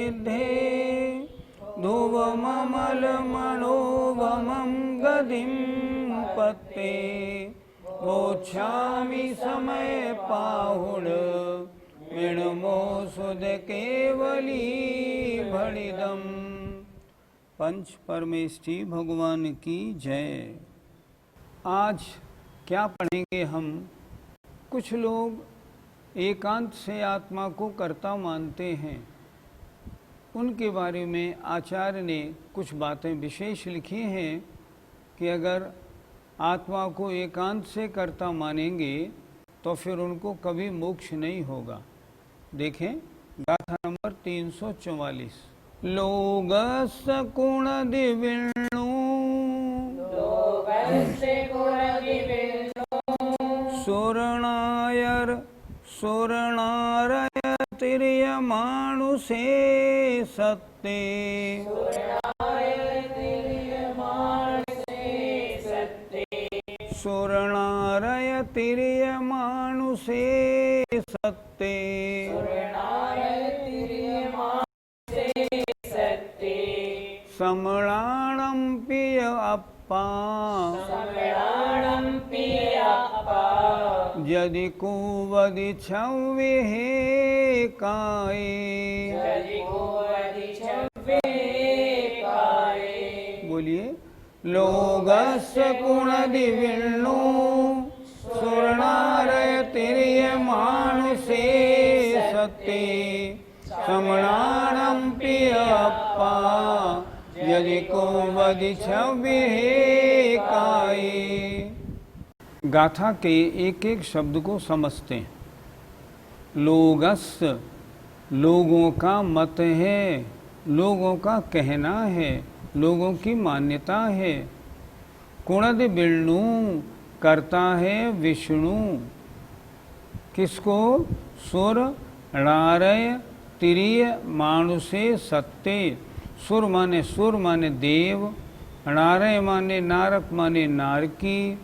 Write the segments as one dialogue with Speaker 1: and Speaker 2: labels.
Speaker 1: सिद्धे ध्रुवममलमणोभमं गतिं पत्ते गोच्छामि समय पाहुण विणमो सुध केवली भणिदम। पंच परमेष्ठी भगवान की जय। आज क्या पढ़ेंगे हम? कुछ लोग एकांत से आत्मा को कर्ता मानते हैं। उनके बारे में आचार्य ने कुछ बातें विशेष लिखी हैं कि अगर आत्मा को एकांत से कर्ता मानेंगे तो फिर उनको कभी मोक्ष नहीं होगा। देखें गाथा नंबर 344। लोगस्य गुणदिविण्णु सुरणारयतिर्यमानुषे सत्ते सुरणारयतिर्यमानुषे सत्ते समणानं पिय अप्पा यदि कुवदि छव्ये काये। बोलिए। लोगस्य गुणदिविण्णु सुरणारयतिर्यमानुषे सत्ते समणानं पिय अप्पा यदि कुवदि छव्ये काये। गाथा के एक एक शब्द को समझते हैं। लोगस्य लोगों का मत है, लोगों का कहना है, लोगों की मान्यता है। गुणदिविण्णु करता है विष्णु। किसको? सुर णारय तिरिय मानुषे सत्ते। सुर माने देव, णारय माने नारक माने नारकी,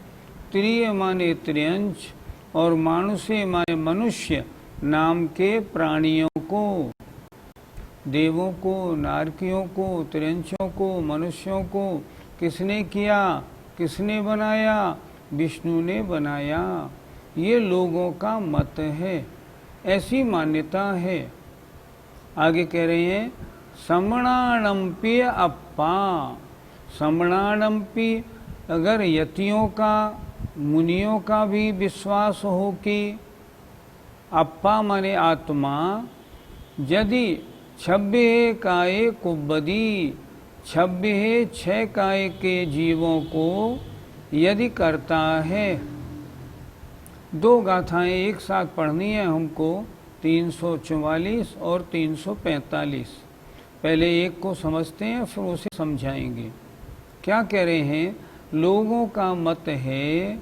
Speaker 1: त्रिय माने त्रियंश और मानुषे माने मनुष्य नाम के प्राणियों को, देवों को, नारकियों को, त्रियंशों को, मनुष्यों को किसने किया? किसने बनाया? विष्णु ने बनाया। ये लोगों का मत है, ऐसी मान्यता है। आगे कह रहे हैं समणानम्पि अप्पा। समणानम्पि अगर यतियों का, मुनियों का भी विश्वास हो कि अप्पा माने आत्मा यदि 26 काये कुब्बदी 6 काय के जीवों को यदि करता है। दो गाथाएं एक साथ पढ़नी है हमको, 344 और 345। पहले एक को समझते हैं फिर उसे समझाएंगे। क्या कह रहे हैं? लोगों का मत है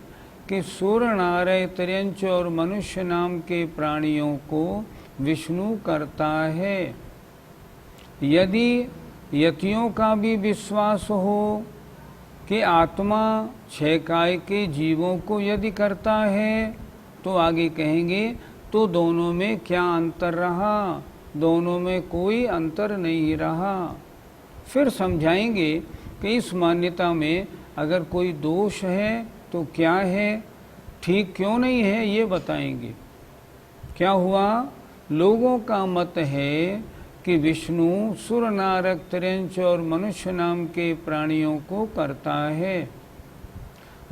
Speaker 1: कि सुर नारय त्रियंच और मनुष्य नाम के प्राणियों को विष्णु करता है। यदि यतियों का भी विश्वास हो कि आत्मा 6 काय के जीवों को यदि करता है तो आगे कहेंगे तो दोनों में क्या अंतर रहा? दोनों में कोई अंतर नहीं रहा। फिर समझाएंगे कि इस मान्यता में अगर कोई दोष है तो क्या है, ठीक क्यों नहीं है, ये बताएंगे। क्या हुआ? लोगों का मत है कि विष्णु सुर नारक त्रियंच और मनुष्य नाम के प्राणियों को करता है।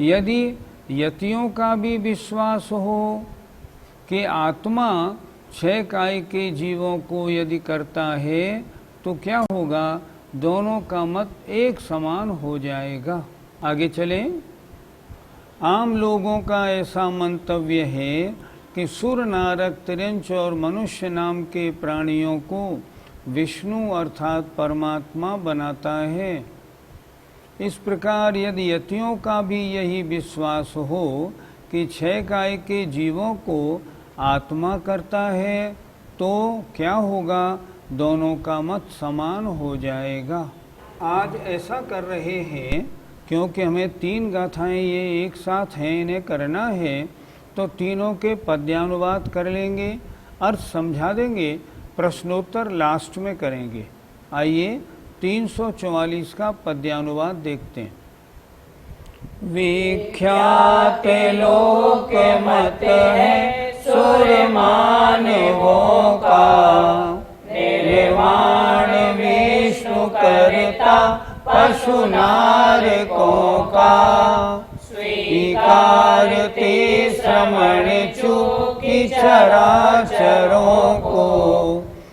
Speaker 1: यदि यतियों का भी विश्वास हो कि आत्मा 6 काय के जीवों को यदि करता है तो क्या होगा? दोनों का मत एक समान हो जाएगा। आगे चलें। आम लोगों का ऐसा मंतव्य है कि सुर नारक त्रियंच और मनुष्य नाम के प्राणियों को विष्णु अर्थात परमात्मा बनाता है। इस प्रकार यदि यतियों का भी यही विश्वास हो कि 6 काय के जीवों को आत्मा करता है तो क्या होगा? दोनों का मत समान हो जाएगा। आज ऐसा कर रहे हैं क्योंकि हमें 3 गाथाएं ये एक साथ हैं, इन्हें करना है तो तीनों के पद्यानुवाद कर लेंगे, अर्थ समझा देंगे, प्रश्नोत्तर लास्ट में करेंगे। आइए 344 का पद्यानुवाद देखते हैं। विख्यात लोक मत है सुरमानवों का, निर्वाण विष्णु करता पशु नारकों का, स्वीकारते श्रमण चूकी चराचरों को,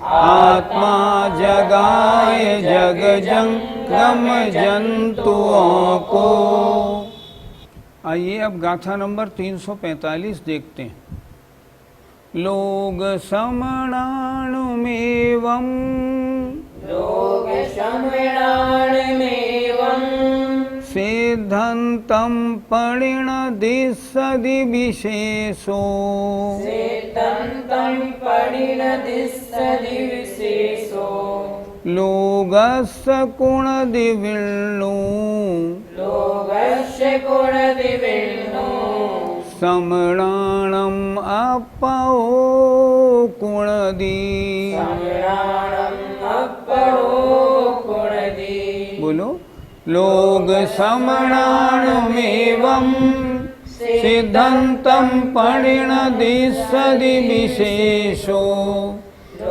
Speaker 1: आत्मा जगाए जग जंगम जंतुओं को। आइए अब गाथा नंबर 345 देखते हैं। लोग समणानुमेवं,
Speaker 2: लोग समणानुमेवं,
Speaker 1: सिद्धन्तं परिणदिस्सदि विशेषो,
Speaker 2: सिद्धन्तं परिणदिस्सदि विशेषो,
Speaker 1: लोगस्य गुणदिविष्णु,
Speaker 2: लोगस्य गुणदिविष्णु,
Speaker 1: समणानम् अपो गुणदि,
Speaker 2: समणानम् अपो गुणदि।
Speaker 1: बोलो। लोग समणानुमेवं, सिद्धन्तं परिणदिस्सदि विशेषो,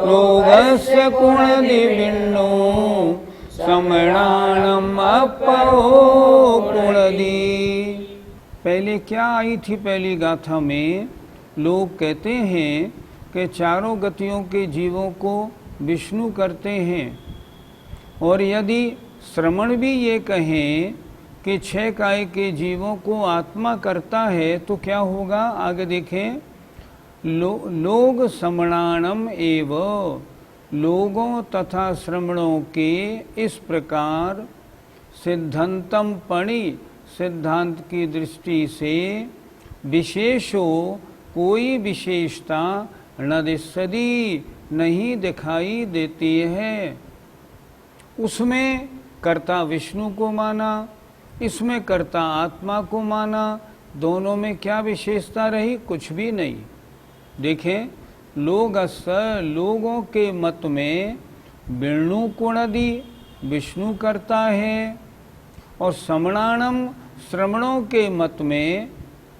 Speaker 1: लोगस्य गुणदिविष्णु, समणानम् अपो गुणदि। पहले क्या आई थी पहली गाथा में? लोग कहते हैं कि चारों गतियों के जीवों को विष्णु करते हैं, और यदि श्रमण भी ये कहें कि 6 काय के जीवों को आत्मा करता है तो क्या होगा? आगे देखें। लोग श्रमणानम एव, लोगों तथा श्रमणों के इस प्रकार सिद्धांतम पणि, सिद्धांत की दृष्टि से, विशेषो कोई विशेषता न दिस्सदी नहीं दिखाई देती है। उसमें कर्ता विष्णु को माना, इसमें कर्ता आत्मा को माना, दोनों में क्या विशेषता रही? कुछ भी नहीं। देखें, लोगों के मत में विष्णु गुणदि, विष्णु करता है, और समणानम श्रमणों के मत में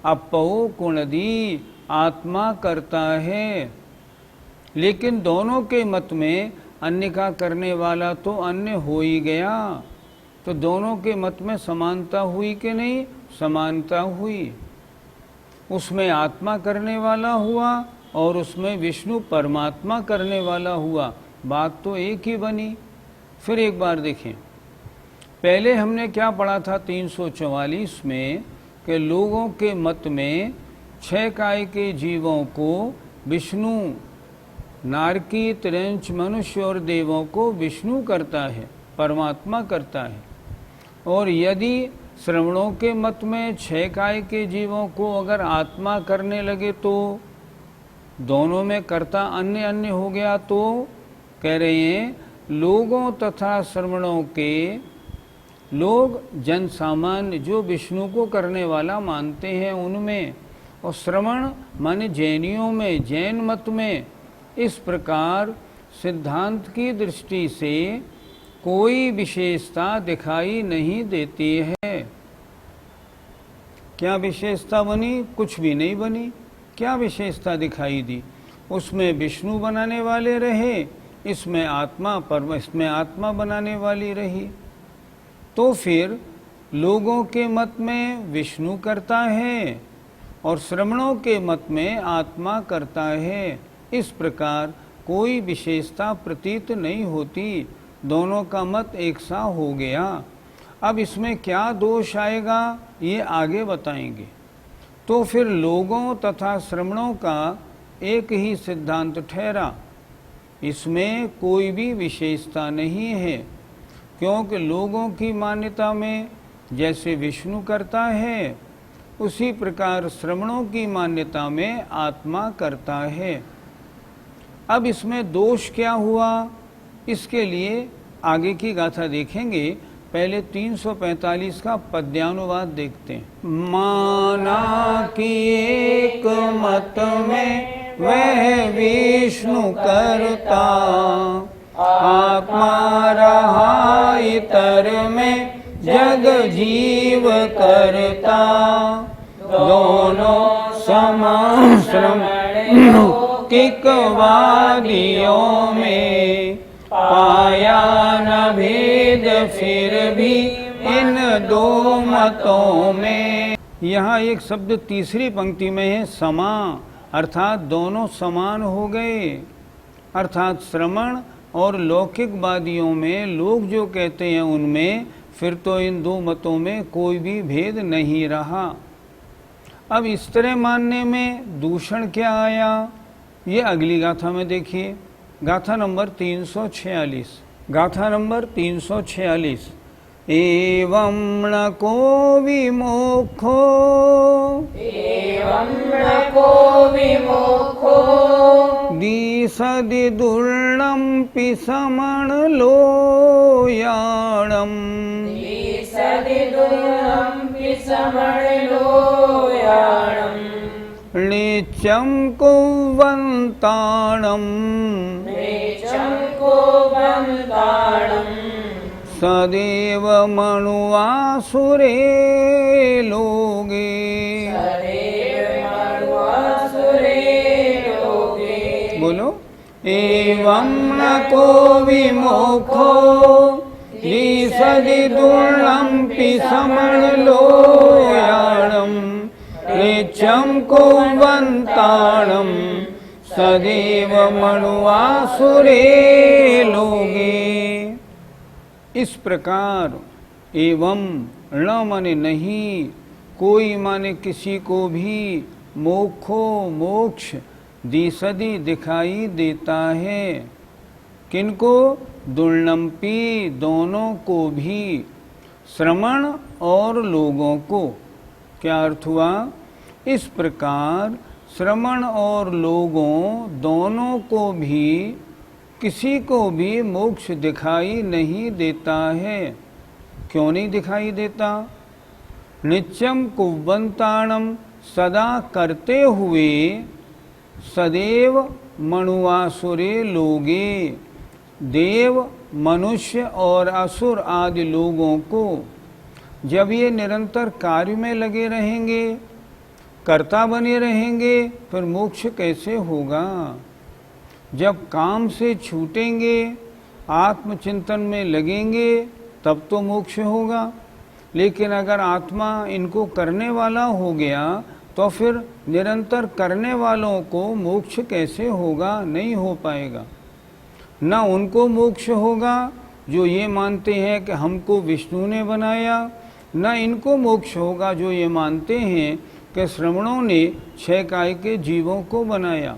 Speaker 1: अपो गुणदि, आत्मा करता है। लेकिन दोनों के मत में अन्य का करने वाला तो अन्य हो ही गया, तो दोनों के मत में समानता हुई कि नहीं? समानता हुई। उसमें आत्मा करने वाला हुआ और उसमें विष्णु परमात्मा करने वाला हुआ, बात तो एक ही बनी। फिर एक बार देखें, पहले हमने क्या पढ़ा था 344 में कि लोगों के मत में 6 काय के जीवों को विष्णु, नारकी, त्रिंच, मनुष्य और देवों को विष्णु करता है, परमात्मा करता है। और यदि श्रवणों के मत में 6 काय के जीवों को अगर आत्मा करने लगे तो दोनों में कर्ता अन्य अन्य हो गया। तो कह रहे हैं लोगों तथा श्रवणों के, लोग जन सामान्य जो विष्णु को करने वाला मानते हैं उनमें, और श्रवण माने जैनियों में, जैन मत में इस प्रकार सिद्धांत की दृष्टि से कोई विशेषता दिखाई नहीं देती है। क्या विशेषता बनी? कुछ भी नहीं बनी। क्या विशेषता दिखाई दी? उसमें विष्णु बनाने वाले रहे, इसमें आत्मा बनाने वाली रही। तो फिर लोगों के मत में विष्णु करता है और श्रमणों के मत में आत्मा करता है। इस प्रकार कोई विशेषता प्रतीत नहीं होती, दोनों का मत एक सा हो गया। अब इसमें क्या दोष आएगा ये आगे बताएंगे। तो फिर लोगों तथा श्रमणों का एक ही सिद्धांत ठहरा, इसमें कोई भी विशेषता नहीं है, क्योंकि लोगों की मान्यता में जैसे विष्णु करता है उसी प्रकार श्रमणों की मान्यता में आत्मा करता है। अब इसमें दोष क्या हुआ, इसके लिए आगे की गाथा देखेंगे। पहले 345 का पद्यानुवाद देखते हैं। माना कि एक मत में वह विष्णु करता, आत्मा रहा इतर में जग जीव करता, दोनों समान श्रमण लौकिक वादियों में, पाया न भेद फिर भी इन दो मतों में। यहाँ एक शब्द तीसरी पंक्ति में है समा, अर्थात दोनों समान हो गए। अर्थात श्रमण और लौकिकवादियों में लोग जो कहते हैं उनमें फिर तो इन दो मतों में कोई भी भेद नहीं रहा। अब इस तरह मानने में दूषण क्या आया, ये अगली गाथा में देखिए। गाथा नंबर 346। गाथा नंबर 346। एवं न को विमोखो,
Speaker 2: एवं न को विमोखो,
Speaker 1: दिसदि दुर्लंपि समण लोयाणम्,
Speaker 2: दिसदि दुर्लंपि समण लोयाणम्,
Speaker 1: नीचं कुर्वन्ताणम्,
Speaker 2: नीचं कुर्वन्ताणम्,
Speaker 1: सदैव मनुवासुरे लोगे,
Speaker 2: सदैव मनुवासुरे लोगे।
Speaker 1: बोलो। एवं न को विमोखो, दिसदि दुर्लंपि समण लोयाणम्, नीचं कुर्वन्ताणम्, सदैव मनुवासुरे लोगे। इस प्रकार एवं न माने नहीं, कोई माने किसी को भी, मोक्षो मोक्ष, दिसदि दिखाई देता है। किनको? दुर्लंपी दोनों को भी, श्रमण और लोगों को। क्या अर्थ हुआ? इस प्रकार श्रमण और लोगों दोनों को भी, किसी को भी मोक्ष दिखाई नहीं देता है। क्यों नहीं दिखाई देता? नित्यम कुर्वन्ताणम्, सदा करते हुए, सदैव मनुवासुरे लोगे, देव मनुष्य और असुर आदि लोगों को। जब ये निरंतर कार्य में लगे रहेंगे, कर्ता बने रहेंगे, फिर मोक्ष कैसे होगा? जब काम से छूटेंगे, आत्मचिंतन में लगेंगे, तब तो मोक्ष होगा। लेकिन अगर आत्मा इनको करने वाला हो गया, तो फिर निरंतर करने वालों को मोक्ष कैसे होगा? नहीं हो पाएगा। न उनको मोक्ष होगा जो ये मानते हैं कि हमको विष्णु ने बनाया, न इनको मोक्ष होगा जो ये मानते हैं कि श्रमणों ने 6 काय के जीवों को बनाया।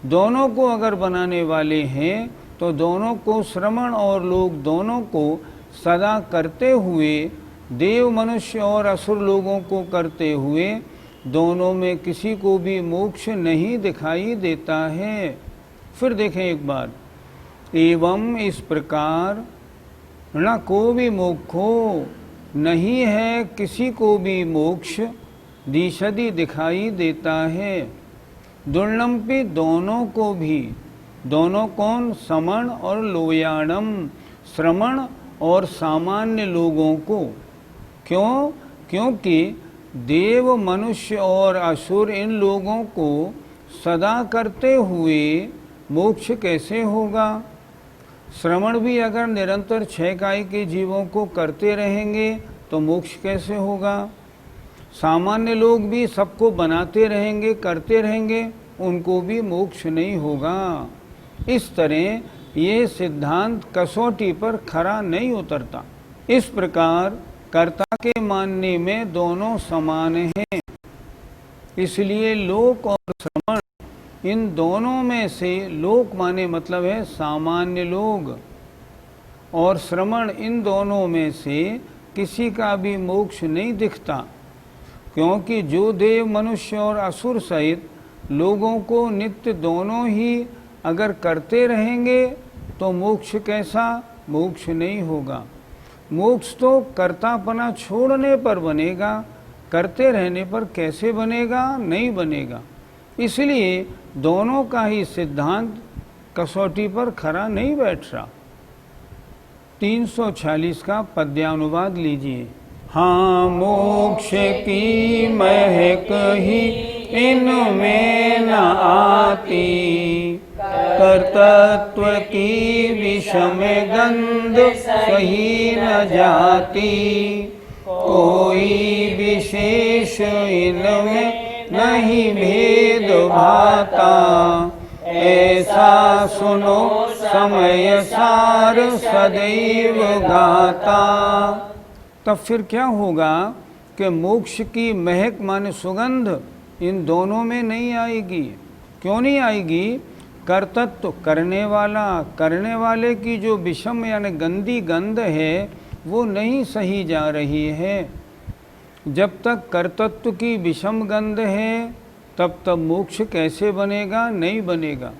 Speaker 1: दोनों को अगर बनाने वाले हैं तो दोनों को, श्रमण और लोग दोनों को सदा करते हुए, देव मनुष्य और असुर लोगों को करते हुए, दोनों में किसी को भी मोक्ष नहीं दिखाई देता है। फिर देखें एक बार। एवं इस प्रकार, न को भी मोक्षो, नहीं है किसी को भी मोक्ष, दिसदि दिखाई देता है, दुर्लंपि दोनों को भी। दोनों कौन? समण और लोयाणम, श्रमण और सामान्य लोगों को। क्यों? क्योंकि देव मनुष्य और असुर इन लोगों को सदा करते हुए मोक्ष कैसे होगा? श्रमण भी अगर निरंतर 6 काय के जीवों को करते रहेंगे तो मोक्ष कैसे होगा? सामान्य लोग भी सबको बनाते रहेंगे, करते रहेंगे, उनको भी मोक्ष नहीं होगा। इस तरह ये सिद्धांत कसौटी पर खरा नहीं उतरता। इस प्रकार कर्ता के मानने में दोनों समान हैं। इसलिए लोक और श्रमण, इन दोनों में से, लोक माने मतलब है सामान्य लोग, और श्रमण, इन दोनों में से किसी का भी मोक्ष नहीं दिखता। क्योंकि जो देव मनुष्य और असुर सहित लोगों को नित्य दोनों ही अगर करते रहेंगे तो मोक्ष कैसा? मोक्ष नहीं होगा। मोक्ष तो कर्तापना छोड़ने पर बनेगा, करते रहने पर कैसे बनेगा? नहीं बनेगा। इसलिए दोनों का ही सिद्धांत कसौटी पर खरा नहीं बैठ रहा। 346 का पद्यानुवाद लीजिए। हाँ मोक्ष की महक ही इनमें न आती, कर्तृत्व की विषम गंध सही न जाती, कोई विशेष इनमें नहीं भेद भाता, ऐसा सुनो समय सार सदैव गाता। तब फिर क्या होगा कि मोक्ष की महक माने सुगंध इन दोनों में नहीं आएगी। क्यों नहीं आएगी? कर्तृत्व करने वाले की जो विषम यानी गंदी गंध है वो नहीं सही जा रही है। जब तक कर्तृत्व की विषम गंध है तब तक मोक्ष कैसे बनेगा? नहीं बनेगा।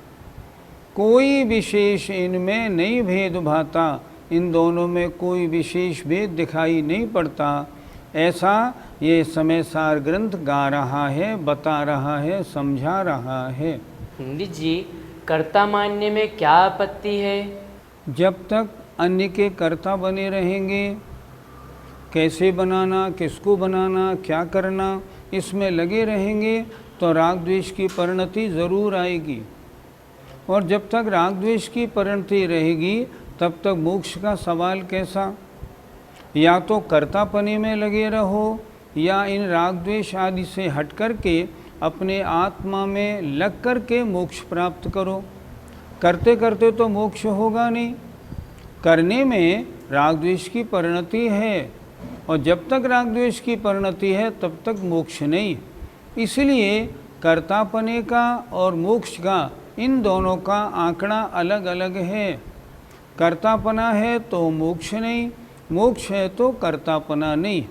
Speaker 1: कोई विशेष इनमें नहीं भेद भाता, इन दोनों में कोई विशेष भेद दिखाई नहीं पड़ता। ऐसा ये समय सार ग्रंथ गा रहा है, बता रहा है, समझा रहा है।
Speaker 3: पंडित जी, कर्ता मानने में क्या आपत्ति है?
Speaker 1: जब तक अन्य के कर्ता बने रहेंगे, कैसे बनाना, किसको बनाना, क्या करना, इसमें लगे रहेंगे तो राग द्वेष की परिणति ज़रूर आएगी। और जब तक राग द्वेष की परिणति रहेगी तब तक मोक्ष का सवाल कैसा? या तो कर्तापने में लगे रहो या इन राग द्वेष आदि से हट कर के अपने आत्मा में लग कर के मोक्ष प्राप्त करो। करते करते तो मोक्ष होगा नहीं, करने में राग द्वेष की परिणति है, और जब तक राग द्वेष की परिणति है तब तक मोक्ष नहीं। इसलिए कर्तापने का और मोक्ष का इन दोनों का आंकड़ा अलग अलग है। कर्तापना है तो मोक्ष नहीं, मोक्ष है तो कर्तापना नहीं।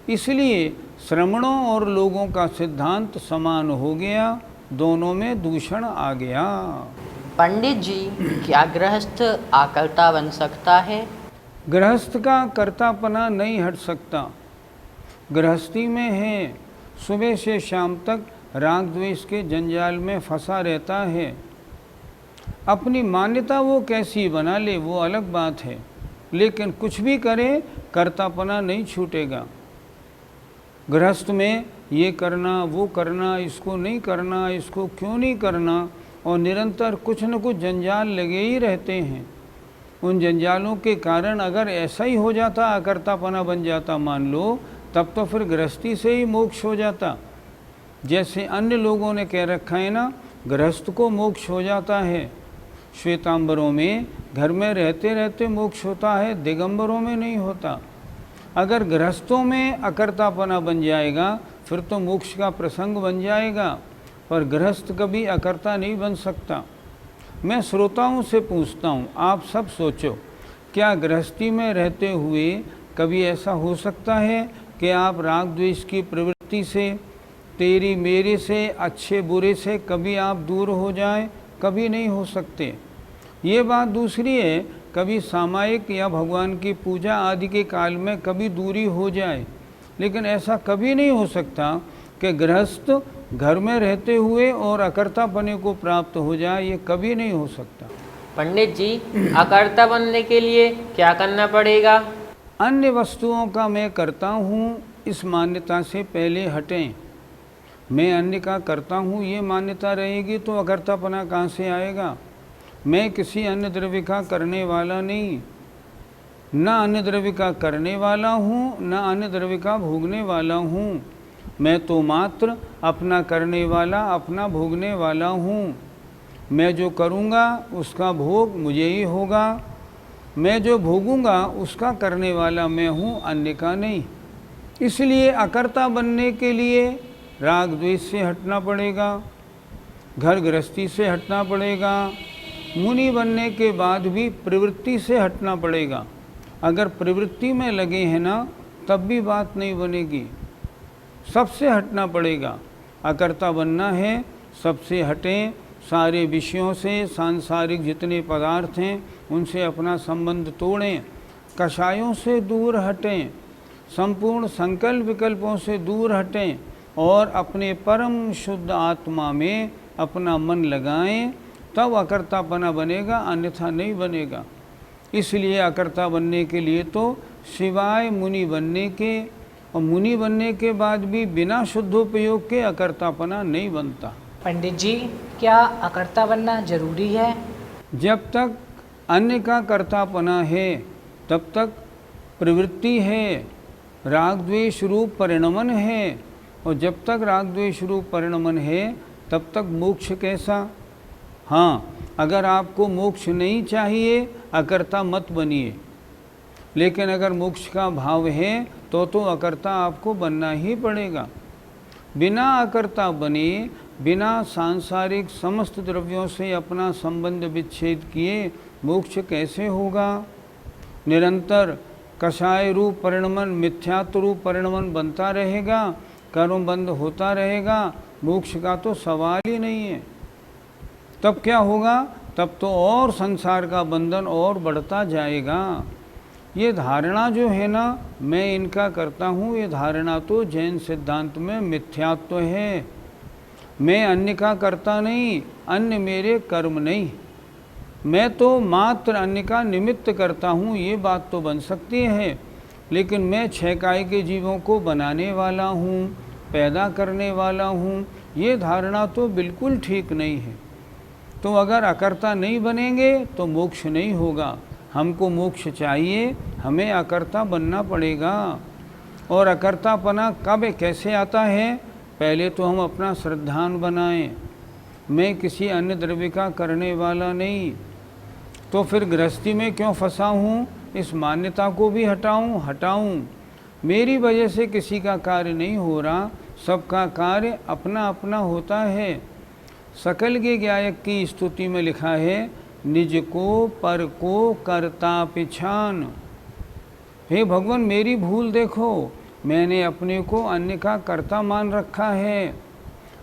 Speaker 1: इसलिए श्रमणों और लोगों का सिद्धांत समान हो गया, दोनों में दूषण आ गया।
Speaker 4: पंडित जी, क्या गृहस्थ आकर्ता बन सकता है?
Speaker 1: गृहस्थ का कर्तापना नहीं हट सकता। गृहस्थी में है, सुबह से शाम तक राग द्वेष के जंजाल में फंसा रहता है। अपनी मान्यता वो कैसी बना ले वो अलग बात है, लेकिन कुछ भी करे कर्तापना नहीं छूटेगा। गृहस्थ में ये करना, वो करना, इसको नहीं करना, इसको क्यों नहीं करना, और निरंतर कुछ न कुछ जंजाल लगे ही रहते हैं। उन जंजालों के कारण अगर ऐसा ही हो जाता, अकर्तापना बन जाता मान लो, तब तो फिर गृहस्थी से ही मोक्ष हो जाता। जैसे अन्य लोगों ने कह रखा है ना, गृहस्थ को मोक्ष हो जाता है। श्वेतांबरों में घर में रहते रहते मोक्ष होता है, दिगंबरों में नहीं होता। अगर गृहस्थों में अकर्तापना बन जाएगा फिर तो मोक्ष का प्रसंग बन जाएगा, पर गृहस्थ कभी अकर्ता नहीं बन सकता। मैं श्रोताओं से पूछता हूँ, आप सब सोचो, क्या गृहस्थी में रहते हुए कभी ऐसा हो सकता है कि आप राग द्वेष की प्रवृत्ति से, तेरी मेरे से, अच्छे बुरे से कभी आप दूर हो जाएं? कभी नहीं हो सकते। ये बात दूसरी है, कभी सामायिक या भगवान की पूजा आदि के काल में कभी दूरी हो जाए, लेकिन ऐसा कभी नहीं हो सकता कि गृहस्थ घर में रहते हुए और अकर्तापने को प्राप्त हो जाए, ये कभी नहीं हो सकता।
Speaker 3: पंडित जी, अकर्ता बनने के लिए क्या करना पड़ेगा?
Speaker 1: अन्य वस्तुओं का मैं करता हूँ इस मान्यता से पहले हटें। मैं अन्य का करता हूँ ये मान्यता रहेगी तो अकर्तापना कहाँ से आएगा? मैं किसी अन्य द्रव्य का करने वाला नहीं, न अन्य द्रव्य का करने वाला हूँ, न अन्य द्रव्य का भोगने वाला हूँ। मैं तो मात्र अपना करने वाला, अपना भोगने वाला हूँ। मैं जो करूँगा उसका भोग मुझे ही होगा, मैं जो भोगूँगा उसका करने वाला मैं हूँ, अन्य का नहीं। इसलिए अकर्ता बनने के लिए राग द्वेष से हटना पड़ेगा, घर गृहस्थी से हटना पड़ेगा, मुनि बनने के बाद भी प्रवृत्ति से हटना पड़ेगा। अगर प्रवृत्ति में लगे हैं ना तब भी बात नहीं बनेगी, सबसे हटना पड़ेगा। अकर्ता बनना है, सबसे हटें, सारे विषयों से, सांसारिक जितने पदार्थ हैं उनसे अपना संबंध तोड़ें, कषायों से दूर हटें, संपूर्ण संकल्प विकल्पों से दूर हटें, और अपने परम शुद्ध आत्मा में अपना मन लगाएं, तब अकर्तापना बनेगा, अन्यथा नहीं बनेगा। इसलिए अकर्ता बनने के लिए तो सिवाय मुनि बनने के, और मुनि बनने के बाद भी बिना शुद्धोपयोग के अकर्तापना नहीं बनता।
Speaker 5: पंडित जी, क्या अकर्ता बनना जरूरी है?
Speaker 1: जब तक अन्य का कर्तापना है तब तक प्रवृत्ति है, राग द्वेष रूप परिणमन है, और जब तक राग द्वेष रूप परिणमन है तब तक मोक्ष कैसा? हाँ, अगर आपको मोक्ष नहीं चाहिए अकर्ता मत बनिए, लेकिन अगर मोक्ष का भाव है तो अकर्ता आपको बनना ही पड़ेगा। बिना अकर्ता बने, बिना सांसारिक समस्त द्रव्यों से अपना संबंध विच्छेद किए मोक्ष कैसे होगा? निरंतर कषाय रूप परिणमन, मिथ्यात्व रूप परिणमन बनता रहेगा, कर्म बंद होता रहेगा, मोक्ष का तो सवाल ही नहीं है। तब क्या होगा? तब तो और संसार का बंधन और बढ़ता जाएगा। ये धारणा जो है ना, मैं इनका करता हूँ, ये धारणा तो जैन सिद्धांत में मिथ्यात्व है। मैं अन्य का करता नहीं, अन्य मेरे कर्म नहीं, मैं तो मात्र अन्य का निमित्त करता हूँ, ये बात तो बन सकती है, लेकिन मैं छह काय के जीवों को बनाने वाला हूँ, पैदा करने वाला हूँ, ये धारणा तो बिल्कुल ठीक नहीं है। तो अगर अकर्ता नहीं बनेंगे तो मोक्ष नहीं होगा। हमको मोक्ष चाहिए, हमें अकर्ता बनना पड़ेगा। और अकर्तापना कब कैसे आता है? पहले तो हम अपना श्रद्धान बनाएं, मैं किसी अन्य द्रव्य का करने वाला नहीं। तो फिर गृहस्थी में क्यों फंसा हूँ? इस मान्यता को भी हटाऊं। मेरी वजह से किसी का कार्य नहीं हो रहा, सबका कार्य अपना अपना होता है। सकल के गायक की स्तुति में लिखा है, निज को पर को करता पिछान। हे भगवान, मेरी भूल देखो, मैंने अपने को अन्य का कर्ता मान रखा है।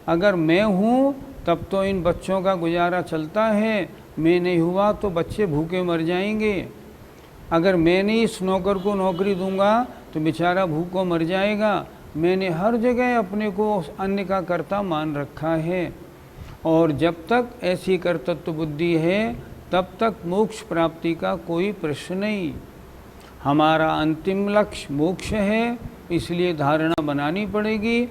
Speaker 1: अगर मैं हूँ तब तो इन बच्चों का गुजारा चलता है, मैं नहीं हुआ तो बच्चे भूखे मर जाएंगे। अगर मैंने इस नौकर को नौकरी दूंगा तो बेचारा भूखों मर जाएगा। मैंने हर जगह अपने को अन्य का कर्ता मान रखा है। और जब तक ऐसी कर्तृत्व बुद्धि है तब तक मोक्ष प्राप्ति का कोई प्रश्न नहीं। हमारा अंतिम लक्ष्य मोक्ष है, इसलिए धारणा बनानी पड़ेगी,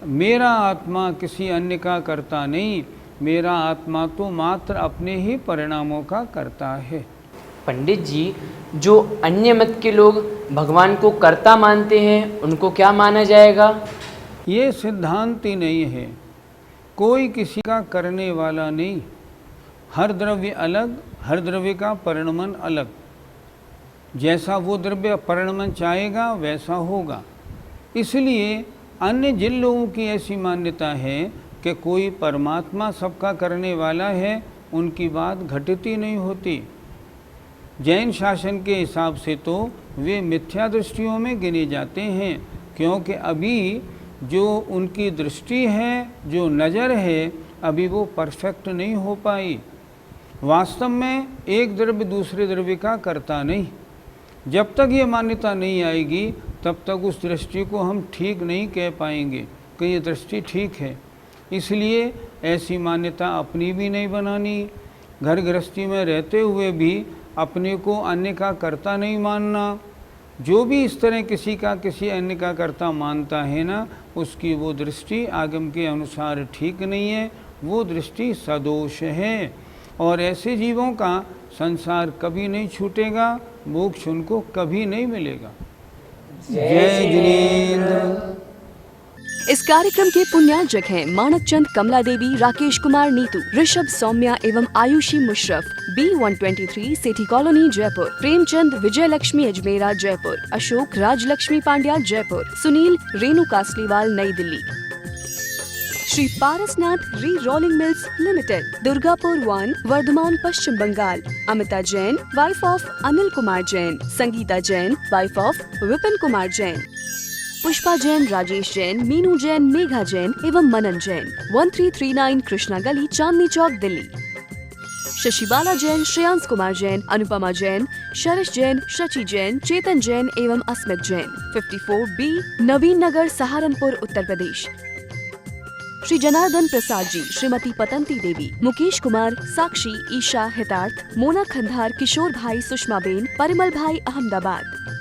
Speaker 1: मेरा आत्मा किसी अन्य का कर्ता नहीं, मेरा आत्मा तो मात्र अपने ही परिणामों का कर्ता है।
Speaker 3: पंडित जी, जो अन्य मत के लोग भगवान को कर्ता मानते हैं उनको क्या माना जाएगा?
Speaker 1: ये सिद्धांत ही नहीं है, कोई किसी का करने वाला नहीं। हर द्रव्य अलग, हर द्रव्य का परिणमन अलग। जैसा वो द्रव्य परिणमन चाहेगा वैसा होगा। इसलिए अन्य जिन लोगों की ऐसी मान्यता है कि कोई परमात्मा सबका करने वाला है, उनकी बात घटित ही नहीं होती। जैन शासन के हिसाब से तो वे मिथ्या दृष्टियों में गिने जाते हैं, क्योंकि अभी जो उनकी दृष्टि है, जो नज़र है, अभी वो परफेक्ट नहीं हो पाई। वास्तव में एक द्रव्य दूसरे द्रव्य का करता नहीं। जब तक ये मान्यता नहीं आएगी तब तक उस दृष्टि को हम ठीक नहीं कह पाएंगे कि ये दृष्टि ठीक है। इसलिए ऐसी मान्यता अपनी भी नहीं बनानी। घर गृहस्थी में रहते हुए भी अपने को अन्य का कर्ता नहीं मानना। जो भी इस तरह किसी का किसी अन्य का कर्ता मानता है ना, उसकी वो दृष्टि आगम के अनुसार ठीक नहीं है, वो दृष्टि सदोष है। और ऐसे जीवों का संसार कभी नहीं छूटेगा, मोक्ष उनको कभी नहीं मिलेगा। जय जिनेंद्र।
Speaker 6: इस कार्यक्रम के पुण्यार्जक हैं मानक चंद, कमला देवी, राकेश कुमार नीतू, ऋषभ सौम्या एवं Ayushi Musharraf, B123 Sethi colony Jaipur, Premchand, Vijay Lakshmi Ajmera Jaipur, Ashok Rajlakshmi Pandya Jaipur, Sunil Renu Kasliwal New Delhi. Shri Parasnath re rolling mills limited, Durgapur 1, Bardhaman Paschim Bengal. Amita Jain, wife of Anil Kumar Jain. Sangeeta Jain, wife of Vipin Kumar Jain. Pushpa Jain, Rajesh Jain, Meenu Jain, Megha Jain एवं मनन जैन, 1339 कृष्णा गली, चांदनी चौक, दिल्ली। शशिबाला जैन, श्रेयांश कुमार जैन, अनुपमा जैन, शरश जैन, शची जैन, चेतन जैन एवं अस्मित जैन, 54B, नवीन नगर, सहारनपुर, उत्तर प्रदेश। श्री जनार्दन प्रसाद जी, श्रीमती पतंती देवी, मुकेश कुमार, साक्षी, ईशा, हितार्थ, मोना खंधार, किशोर भाई, सुषमा बेन, परिमल भाई, अहमदाबाद।